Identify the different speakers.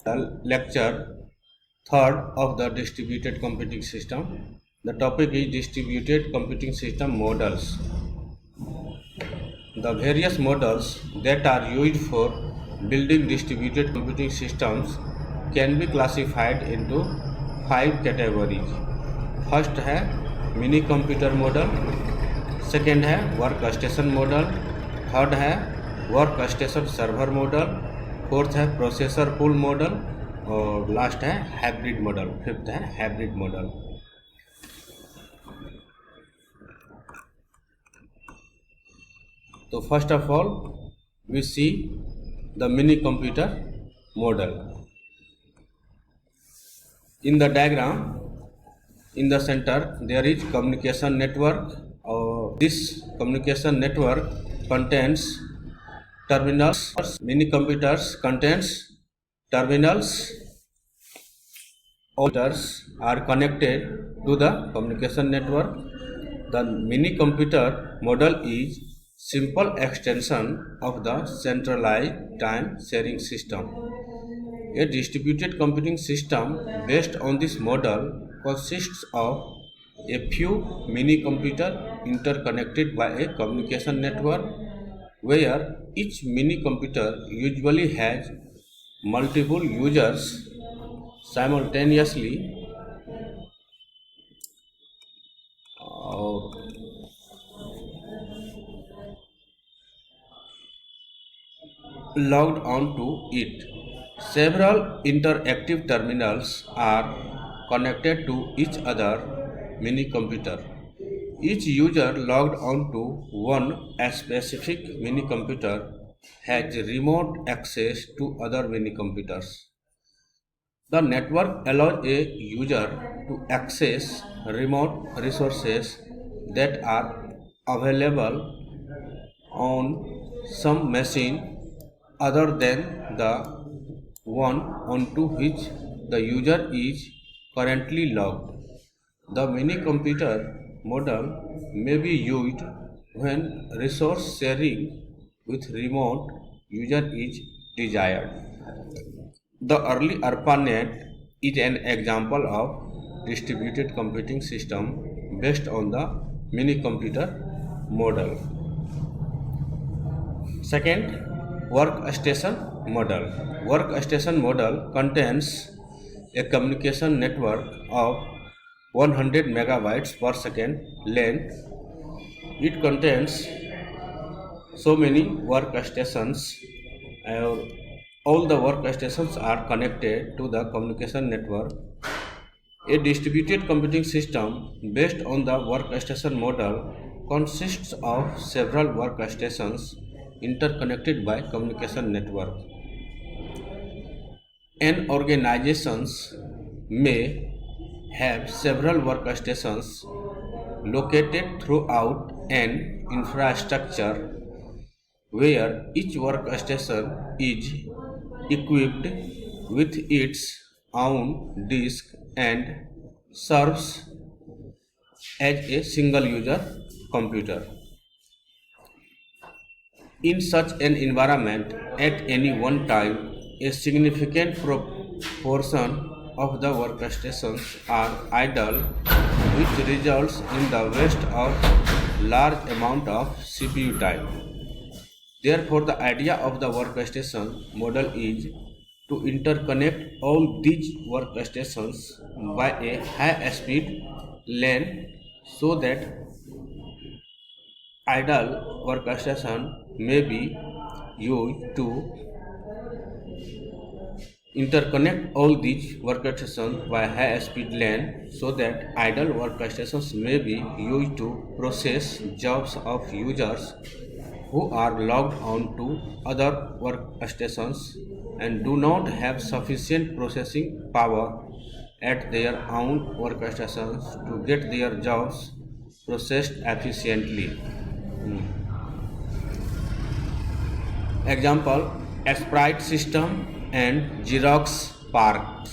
Speaker 1: Lecture third of the distributed computing system. The topic is distributed computing system models. The various models that are used for building distributed computing systems can be classified into 5 categories. First है mini computer model, second है work station model, third है work station server model, fourth है processor pool model और last है hybrid model, fifth है hybrid model. तो first of all we see the mini computer model. In the diagram, in the center there is communication network. This communication network contains terminals. Mini computers contains terminals. All computers are connected to the communication network. The mini computer model is simple extension of the centralized time sharing system. A distributed computing system based on this model consists of a few mini computers interconnected by a communication network, where each mini computer usually has multiple users simultaneously logged on to it. Several interactive terminals are connected to each other mini computer. Each user logged on to one specific mini computer has remote access to other mini computers. The network allows a user to access remote resources that are available on some machine other than the one onto which the user is currently logged. The mini computer model may be used when resource sharing with remote user is desired. The early ARPANET is an example of distributed computing system based on the mini computer model. Second, workstation model. Workstation model contains a communication network of 100 megabytes per second length. It contains so many workstations. All the workstations are connected to the communication network. A distributed computing system based on the workstation model consists of several workstations interconnected by communication network. An organization may have several workstations located throughout an infrastructure, where each workstation is equipped with its own disk and serves as a single user computer. In such an environment, at any one time, a significant proportion of the workstations are idle, which results in the waste of large amount of CPU time. Therefore, the idea of the workstation model is to interconnect all these workstations by a high-speed LAN so that idle workstation may be used to interconnect all these workstations by high-speed LAN so that idle workstations may be used to process jobs of users who are logged on to other workstations and do not have sufficient processing power at their own workstations to get their jobs processed efficiently. Example: Sprite system and Xerox PARC